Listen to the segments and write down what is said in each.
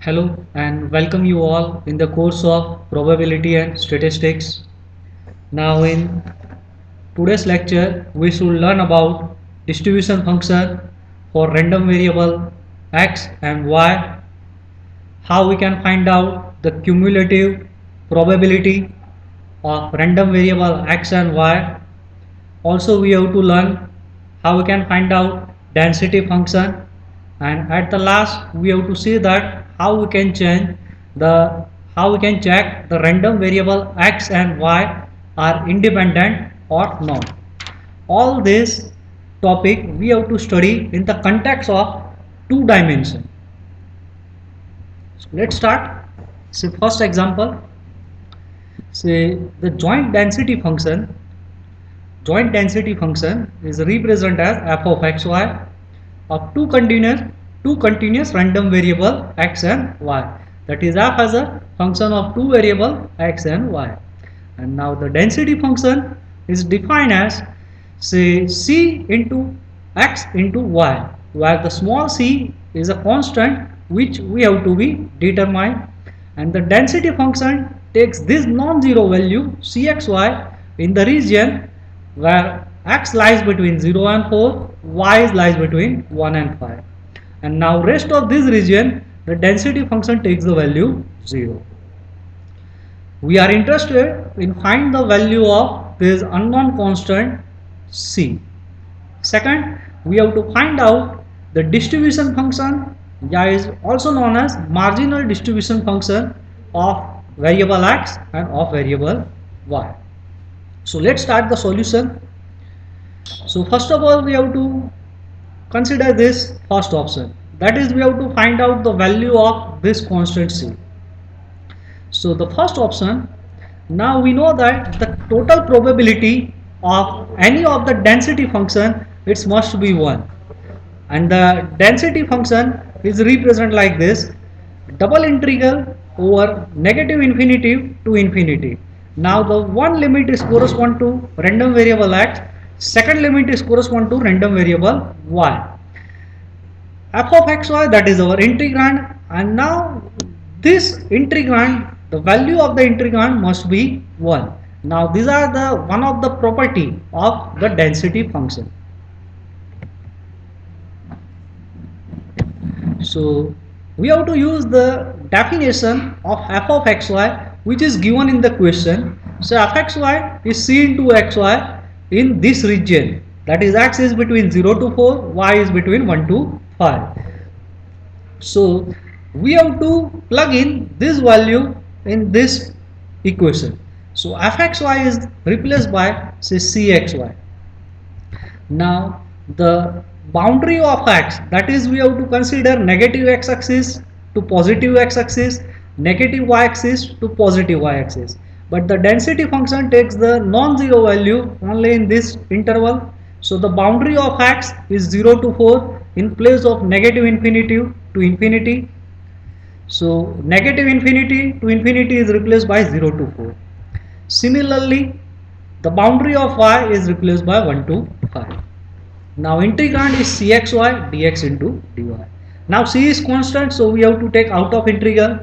Hello and welcome you all in the course of probability and statistics. Now in today's lecture we should learn about distribution function for random variable x and y, how we can find out the cumulative probability of random variable x and y. Also we have to learn how we can find out density function, and at the last we have to see that how we can change the how we can check the random variable x and y are independent or not. All this topic we have to study in the context of two dimension. So let's start. So first example, say the joint density function is represented as f of xy of two continuous random variable x and y, that is f as a function of two variable x and y. And now the density function is defined as, say, c into x into y, where the small c is a constant which we have to be determined, and the density function takes this non-zero value cxy in the region where x lies between 0 and 4, y lies between 1 and 5. And now rest of this region, the density function takes the value 0. We are interested in find the value of this unknown constant c. Second, we have to find out the distribution function, that is also known as marginal distribution function of variable x and of variable y. So let's start the solution. So first of all we have to consider this first option, that is we have to find out the value of this constant c. So the first option, now we know that the total probability of any of the density function, it must be 1, and the density function is represented like this: double integral over negative infinity to infinity. Now the one limit is correspond to random variable x, second limit is correspond to random variable y. F of xy, that is our integrand, and now this integrand, the value of the integrand must be 1. Now these are the one of the property of the density function. So we have to use the definition of f of xy which is given in the question. So fxy is c into xy in this region, that is x is between 0 to 4, y is between 1 to 5. So we have to plug in this value in this equation. So fxy is replaced by, say, cxy. Now the boundary of x, that is we have to consider negative x-axis to positive x-axis, negative y-axis to positive y-axis, but the density function takes the non-zero value only in this interval. So the boundary of x is 0 to 4 in place of negative infinity to infinity. So negative infinity to infinity is replaced by 0 to 4. Similarly, the boundary of y is replaced by 1 to 5. Now integrand is cxy dx into dy. Now c is constant, so we have to take out of integral.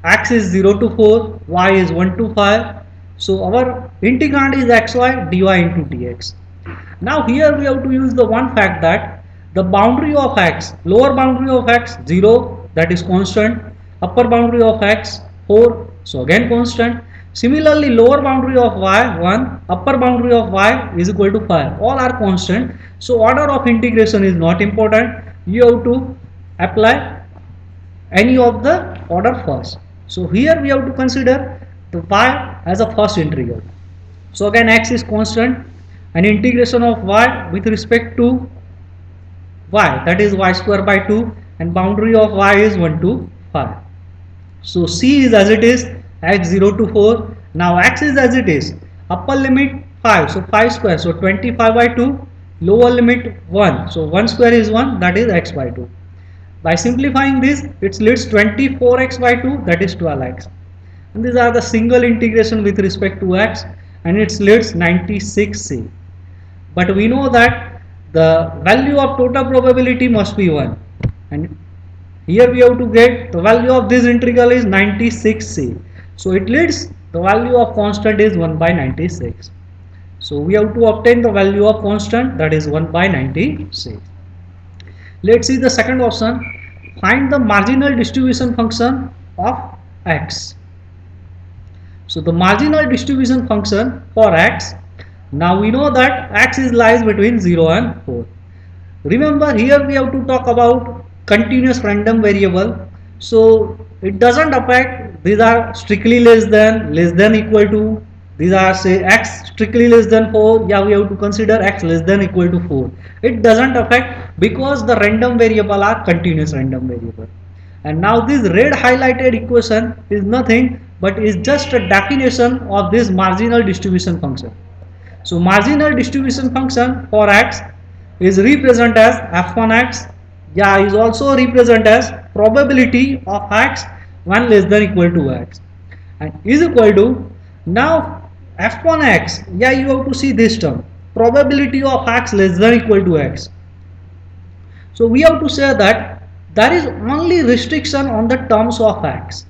X is 0 to 4, y is 1 to 5. So our integrand is xy dy into dx. Now here we have to use the one fact that the boundary of x, lower boundary of x 0, that is constant, upper boundary of x 4, so again constant. Similarly lower boundary of y 1, upper boundary of y is equal to 5, all are constant. So order of integration is not important, you have to apply any of the order first. So here we have to consider the y as a first integral. So again x is constant, and integration of y with respect to y, that is y square by 2, and boundary of y is 1 to 5. So c is as it is, x 0 to 4. Now x is as it is, upper limit 5, so 5 square, so 25 by 2, lower limit 1, so 1 square is 1, that is x by 2. By simplifying this, it leads 24x by 2, that is 12x. And these are the single integration with respect to x, and it leads 96c. But we know that the value of total probability must be 1, and Here we have to get the value of this integral is 96c. So it leads the value of constant is 1 by 96. So we have to obtain the value of constant, that is 1 by 96. Let's see the second option. Find the marginal distribution function of x. So the marginal distribution function for x, now we know that x is lies between 0 and 4. Remember, here we have to talk about continuous random variable. So it doesn't affect, these are strictly less than equal to, these are say x strictly less than 4, yeah, we have to consider x less than equal to 4. It doesn't affect because the random variable are continuous random variable. And now this red highlighted equation is nothing but is just a definition of this marginal distribution function. So marginal distribution function for x is represent as f1x, yeah, is also represent as probability of x when less than equal to x, and is equal to, now f1x, yeah, you have to see this term, probability of x less than equal to x. So we have to say that there is only restriction on the terms of x.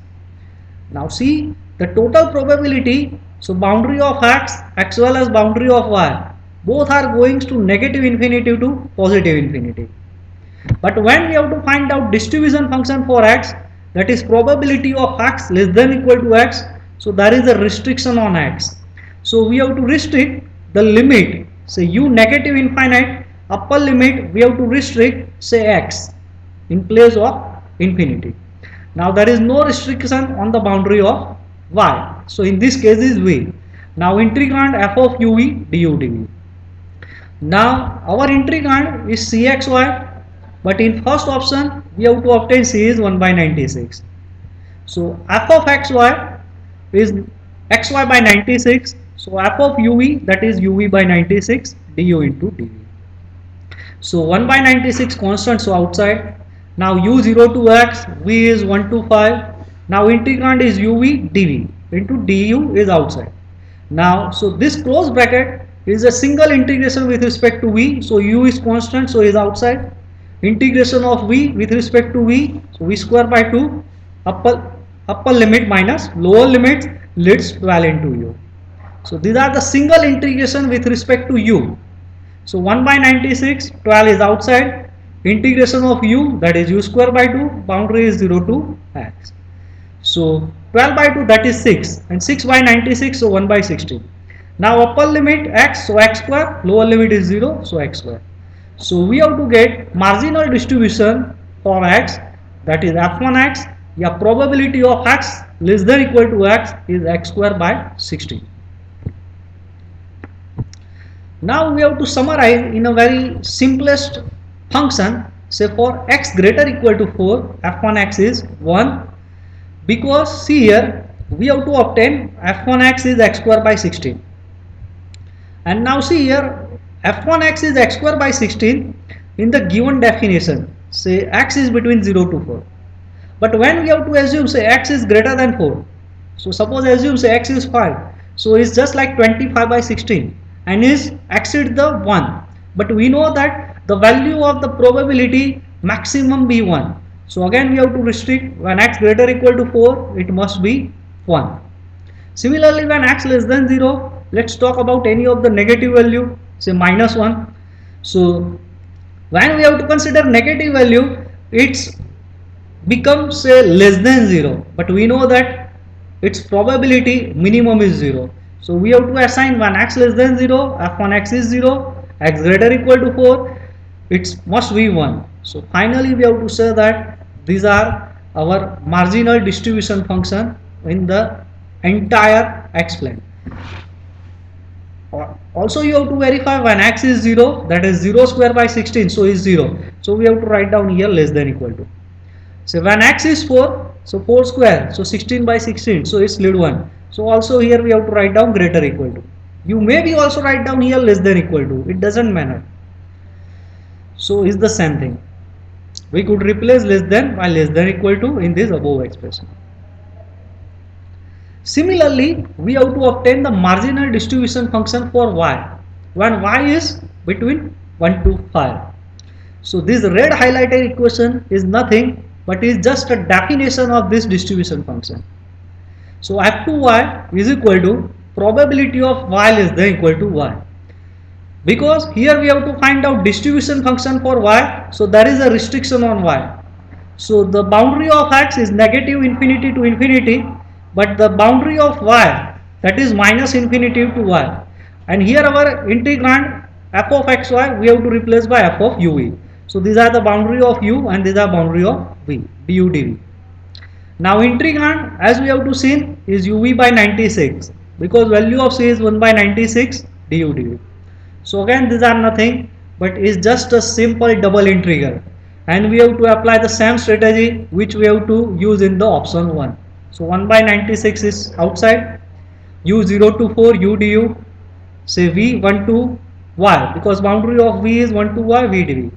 Now see the total probability, so boundary of x as well as boundary of y, both are going to negative infinity to positive infinity. But when we have to find out distribution function for x, that is probability of x less than equal to x, so there is a restriction on x. So we have to restrict the limit, say u negative infinite, upper limit we have to restrict say x in place of infinity. Now there is no restriction on the boundary of y. So in this case is v. Now integrand f of uv du dv. Now our integrand is cxy, but in first option we have to obtain c is 1 by 96. So f of xy is xy by 96. So f of uv, that is uv by 96 du into dv. So 1 by 96 constant, so outside. Now u0 to x, v is 1 to 5. Now integrand is uv dv into du is outside. Now so this close bracket is a single integration with respect to v, so u is constant, so is outside. Integration of v with respect to v, so v square by 2, upper limit minus lower limit leads 12 into u. So these are the single integration with respect to u. So 1 by 96, 12 is outside, integration of u, that is u square by 2, boundary is 0 to x. So 12 by 2, that is 6, and 6 by 96, so 1 by 16. Now upper limit x, so x square, lower limit is 0, so x square. So we have to get marginal distribution for x, that is f1x, yeah, probability of x less than equal to x is x square by 16. Now we have to summarize in a very simplest function, say for x greater equal to 4, f1x is 1, because see here we have to obtain f1x is x square by 16. And now see here f1x is x square by 16 in the given definition, say x is between 0 to 4. But when we have to assume say x is greater than 4, so suppose assume say x is 5, so it's just like 25 by 16 and is exceed the 1. But we know that the value of the probability maximum be 1. So again we have to restrict, when x greater equal to 4, it must be 1. Similarly, when x less than 0, let's talk about any of the negative value, say minus 1. So when we have to consider negative value, it's becomes say less than 0, but we know that its probability minimum is 0. So we have to assign when x less than 0, f1x is 0, x greater equal to 4, it must be 1. So finally we have to say that these are our marginal distribution function in the entire x plane. Also you have to verify when x is 0, that is 0 square by 16, so is 0. So we have to write down here less than equal to. So when x is 4, so 4 square, so 16 by 16, so it's lead 1. So also here we have to write down greater equal to. You may be also write down here less than equal to, it doesn't matter. So is the same thing. We could replace less than by less than equal to in this above expression. Similarly, we have to obtain the marginal distribution function for y when y is between 1 to 5. So this red highlighted equation is nothing but is just a definition of this distribution function. So f2y is equal to probability of y less than equal to y. Because here we have to find out distribution function for y, so there is a restriction on y. So the boundary of x is negative infinity to infinity, but the boundary of y, that is minus infinity to y. And here our integrand f of xy we have to replace by f of uv. So these are the boundary of u and these are boundary of v, du dv. Now integrand, as we have to see, is uv by 96, because value of c is 1 by 96 du dv. So again these are nothing but is just a simple double integral, and we have to apply the same strategy which we have to use in the option 1. So 1 by 96 is outside, u0 to 4 u du, say v1 to y, because boundary of v is 1 to y v dv.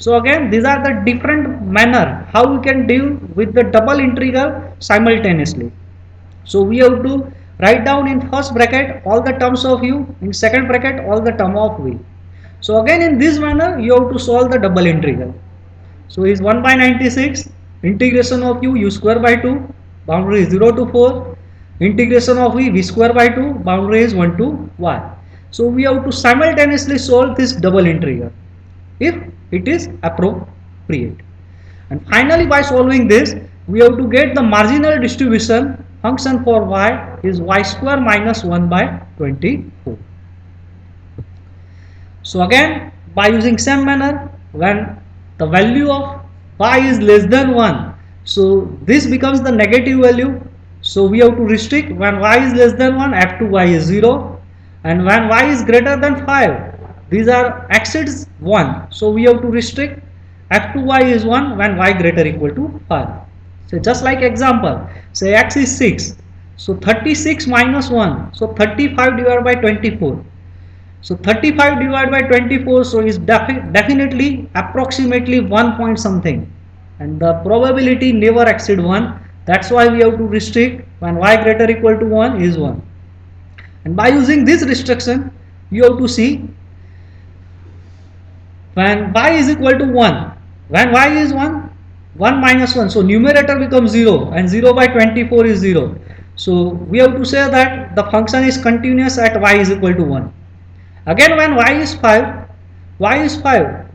So again these are the different manner how we can deal with the double integral simultaneously. So we have to write down in first bracket all the terms of u, in second bracket all the term of v. So again in this manner you have to solve the double integral. So is 1 by 96 integration of u square by 2, boundary is 0 to 4, integration of v square by 2, boundary is 1 to y. So we have to simultaneously solve this double integral if it is appropriate. And finally by solving this we have to get the marginal distribution function for y is y square minus 1 by 24. So again by using same manner, when the value of y is less than 1, so this becomes the negative value. So we have to restrict when y is less than 1, f2y is 0, and when y is greater than 5, these are exceeds 1, so we have to restrict f2y is 1 when y greater equal to 5. So just like example, say x is 6, so 36 minus 1, so 35 divided by 24. So 35 divided by 24, so is definitely approximately 1 point something, and the probability never exceed 1. That's why we have to restrict when y greater equal to 1 is 1. And by using this restriction you have to see when y is equal to 1, when y is 1, 1 minus 1, so numerator becomes 0 and 0 by 24 is 0. So we have to say that the function is continuous at y is equal to 1. Again when y is 5,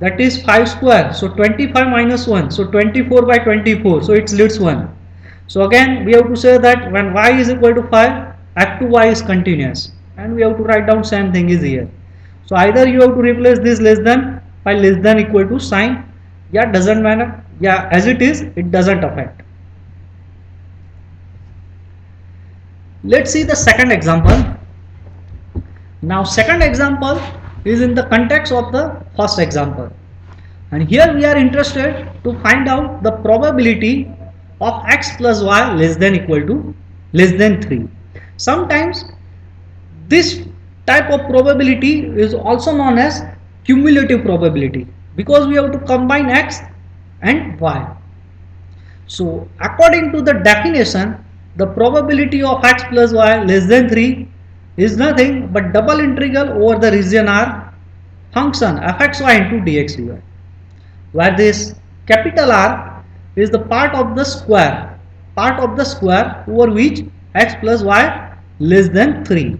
that is 5 square, so 25 minus 1, so 24 by 24, so it leads 1. So again we have to say that when y is equal to 5, f2y is continuous, and we have to write down same thing is here. So either you have to replace this less than by less than equal to sign, yeah, doesn't matter, yeah, as it is, it doesn't affect. Let's see the second example. Now second example is in the context of the first example, and here we are interested to find out the probability of x plus y less than equal to less than 3. Sometimes this type of probability is also known as cumulative probability, because we have to combine x and y. So according to the definition, the probability of x plus y less than 3 is nothing but double integral over the region R function fxy into dxdy, where this capital R is the part of the square over which x plus y less than 3,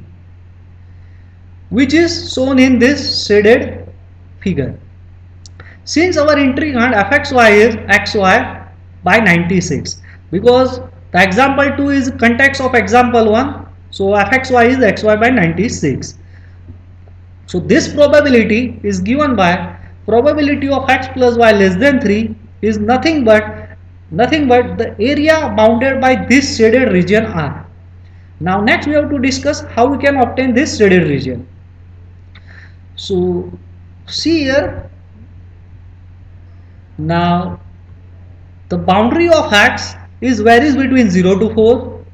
which is shown in this shaded figure. Since our integrand fxy is xy by 96, because the example 2 is context of example 1, so fxy is xy by 96. So this probability is given by probability of x plus y less than 3 is nothing but the area bounded by this shaded region R. Now next we have to discuss how we can obtain this shaded region. So see here, now the boundary of x is varies between 0 to 4.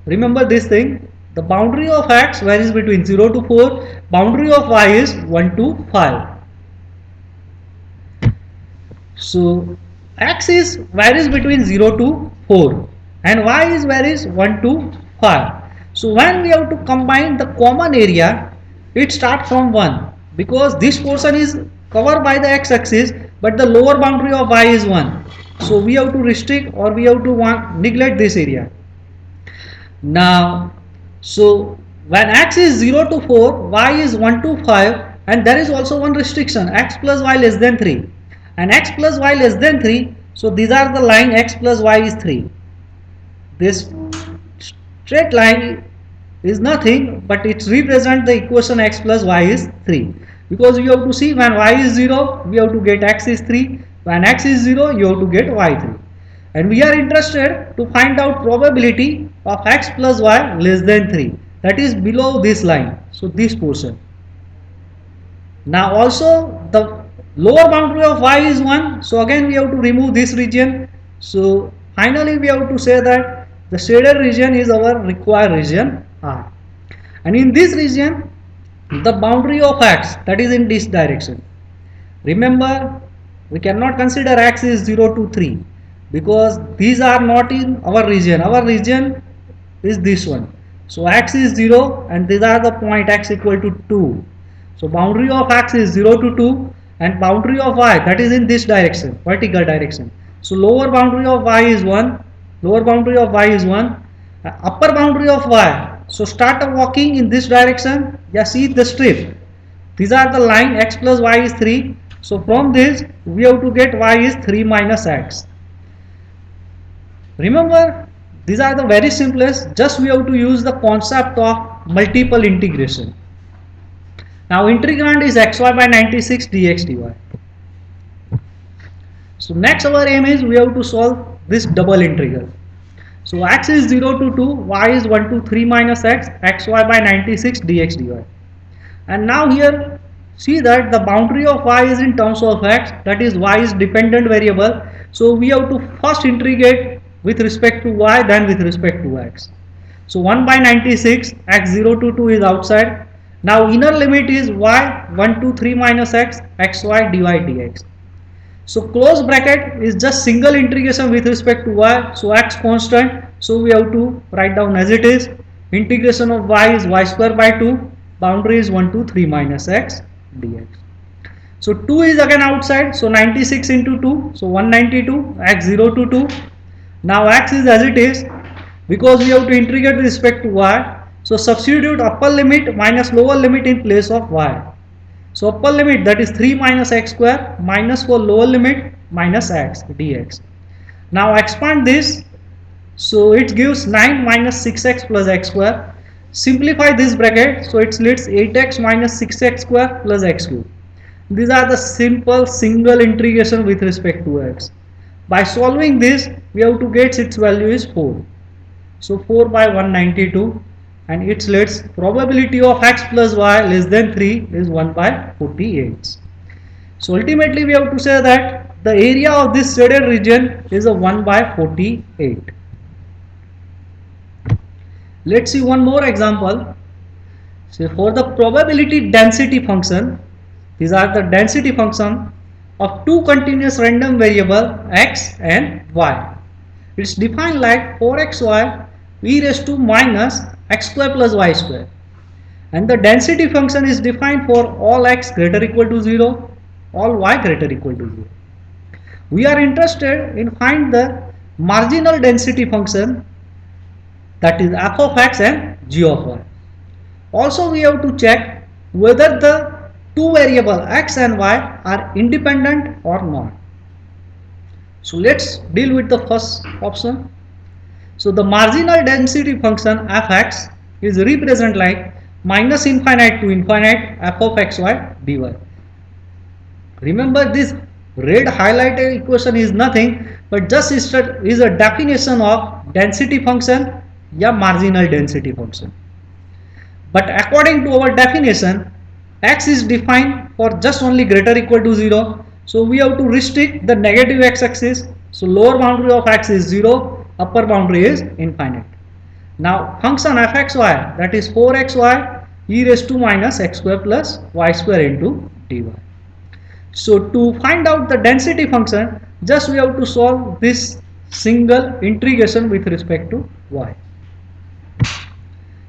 Remember this thing, the boundary of x varies between 0 to 4, boundary of y is 1 to 5. So x is varies between 0 to 4 and y is varies 1 to 5. So when we have to combine the common area, it starts from 1, because this portion is covered by the x axis, but the lower boundary of y is 1. So we have to restrict or we have to neglect this area. Now, so when x is 0 to 4, y is 1 to 5, and there is also one restriction, x plus y less than 3, and x plus y less than 3, so these are the line x plus y is 3. This straight line is nothing but it represents the equation x plus y is 3, because you have to see when y is 0 we have to get x is 3, when x is 0 you have to get y 3, and we are interested to find out probability of x plus y less than 3, that is below this line, so this portion. Now also the lower boundary of y is 1, so again we have to remove this region. So finally we have to say that the shaded region is our required region R, and in this region the boundary of x, that is in this direction. Remember, we cannot consider x is 0 to 3 because these are not in our region. Our region is this one. So x is 0 and these are the point x equal to 2. So boundary of x is 0 to 2 and boundary of y, that is in this direction, vertical direction. So lower boundary of y is 1, lower boundary of y is 1, upper boundary of y. So start walking in this direction, just see the strip. These are the line x plus y is 3. So from this we have to get y is 3 minus x. Remember, these are the very simplest, just we have to use the concept of multiple integration. Now integrand is xy by 96 dx dy. So next our aim is we have to solve this double integral. So x is 0 to 2, y is 1 to 3 minus x, xy by 96 dx dy. And now here see that the boundary of y is in terms of x, that is y is dependent variable. So we have to first integrate with respect to y, then with respect to x. So 1 by 96, x 0 to 2 is outside. Now inner limit is y 1 to 3 minus x, xy dy dx. So close bracket is just single integration with respect to y, so x constant, so we have to write down as it is. Integration of y is y square by 2, boundary is 1 to 3 minus x dx. So 2 is again outside, so 96 into 2, so 192, x 0 to 2. Now x is as it is, because we have to integrate with respect to y, so substitute upper limit minus lower limit in place of y. So upper limit, that is 3 minus x square, minus for lower limit minus x dx. Now expand this, so it gives 9 minus 6x plus x square. Simplify this bracket, so it leaves 8x minus 6x square plus x cube. These are the simple single integration with respect to x. By solving this, we have to get its value is 4. So 4 by 192, and its leads probability of x plus y less than 3 is 1 by 48. So ultimately we have to say that the area of this shaded region is a 1 by 48. Let's see one more example. So for the probability density function, these are the density function of two continuous random variable x and y. It's defined like 4xy e raised to minus x square plus y square, and the density function is defined for all x greater equal to 0, all y greater equal to 0. We are interested in find the marginal density function, that is f of x and g of y. Also we have to check whether the two variable x and y are independent or not. So let's deal with the first option. So the marginal density function fx is represent like minus infinite to infinite f of xy dy. Remember, this red highlighted equation is nothing but just is a definition of density function या marginal density function. But according to our definition, x is defined for just only greater equal to 0. So we have to restrict the negative x-axis. So lower boundary of x is 0, upper boundary is infinite. Now function fxy, that is 4xy e raised to minus x square plus y square into dy. So to find out the density function, just we have to solve this single integration with respect to y.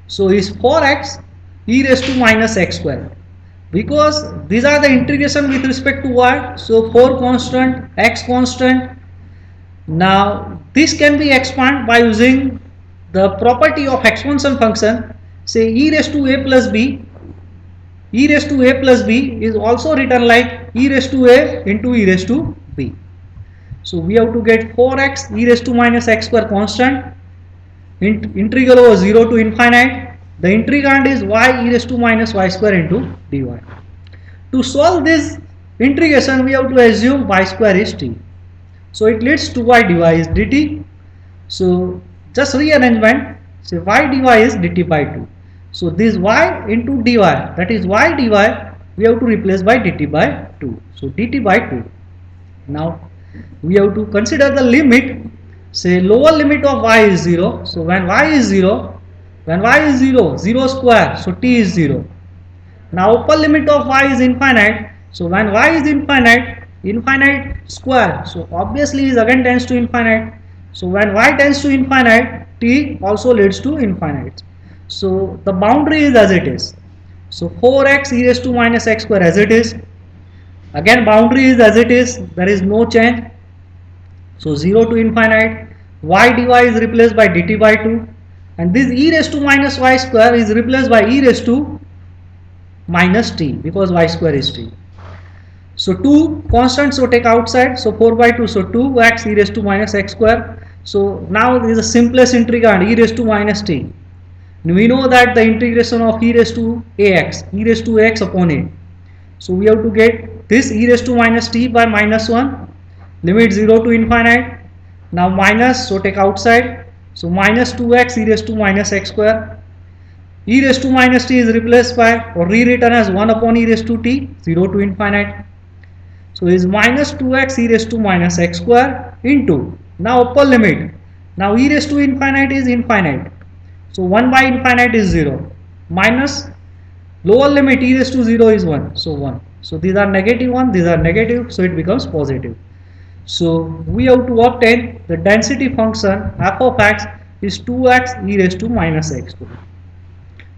So is 4x e raised to minus x square, because these are the integration with respect to y, so 4 constant, x constant, Now this can be expanded by using the property of exponential function. Say e raised to a plus b, e raised to a plus b is also written like e raised to a into e raised to b. So we have to get 4x e raised to minus x square constant, integral over 0 to infinite. The integrand is y e raised to minus y square into dy. To solve this integration, we have to assume y square is t. So it leads to y dy is dt. So just rearrangement, say y dy is dt by 2. So this y into dy, that is y dy, we have to replace by dt by 2. So dt by 2. Now we have to consider the limit. Say lower limit of y is 0. So when y is 0, 0 square, so t is 0. Now upper limit of y is infinite. So when y is infinite, infinite square, so obviously is again tends to infinite. So when y tends to infinite, t also leads to infinite. So the boundary is as it is. So 4x e raised to minus x square as it is. Again boundary is as it is, there is no change. So 0 to infinite, y dy is replaced by dt by 2, and this e raised to minus y square is replaced by e raised to minus t because y square is t. So 2 constants, so take outside, so 4 by 2, so 2x e raised to minus x square. So now this is the simplest integrand, e raised to minus t. We know that the integration of e raised to ax upon a. So we have to get this e raised to minus t by minus 1, limit 0 to infinite. Now minus, so take outside, so minus 2x e raised to minus x square. E raised to minus t is replaced by or rewritten as 1 upon e raised to t, 0 to infinite. So is minus 2x e raised to minus x square into, now upper limit, now e raised to infinite is infinite. So 1 by infinite is 0, minus lower limit e raised to 0 is 1, so 1. So these are negative 1, these are negative, so it becomes positive. So we have to obtain the density function f of x is 2x e raised to minus x square.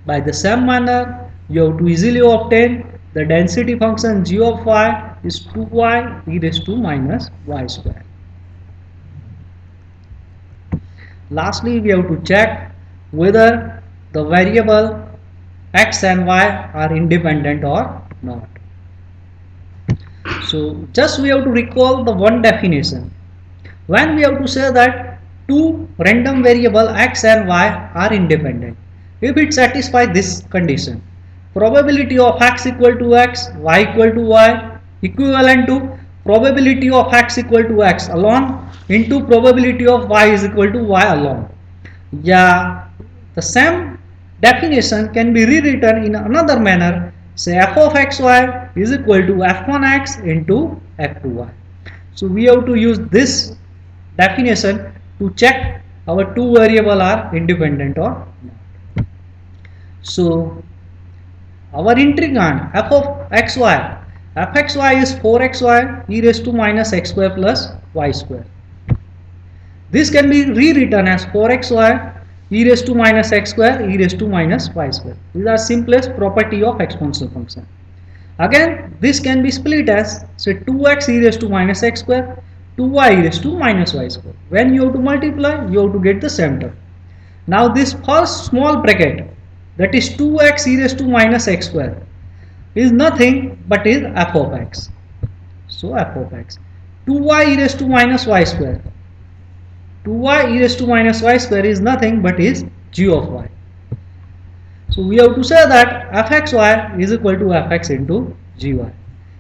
By the same manner, you have to easily obtain the density function g of y is 2y e raised to minus y square. Lastly, we have to check whether the variable x and y are independent or not. So just we have to recall the one definition. When we have to say that two random variable x and y are independent, if it satisfies this condition, probability of x equal to x, y equal to y, equivalent to probability of x equal to x alone into probability of y is equal to y alone. Yeah, the same definition can be rewritten in another manner. Say f of xy is equal to f1x into f2y. So we have to use this definition to check our two variable are independent or not. So our integrand f of xy, fxy is 4xy e raised to minus x square plus y square. This can be rewritten as 4xy e raised to minus x square e raised to minus y square. These are simplest property of exponential function. Again, this can be split as say 2x e raised to minus x square, 2y e raised to minus y square. When you have to multiply, you have to get the same term. Now this first small bracket, that is 2x e raised to minus x square, is nothing but is f of x. So f of x. 2y e raised to minus y square. 2y e raised to minus y square is nothing but is g of y. So we have to say that fxy is equal to fx into gy.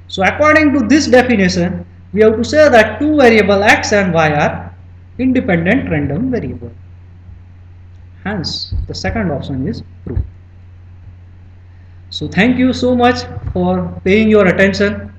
So according to this definition, we have to say that two variable x and y are independent random variable. Hence, the second option is true. So thank you so much for paying your attention.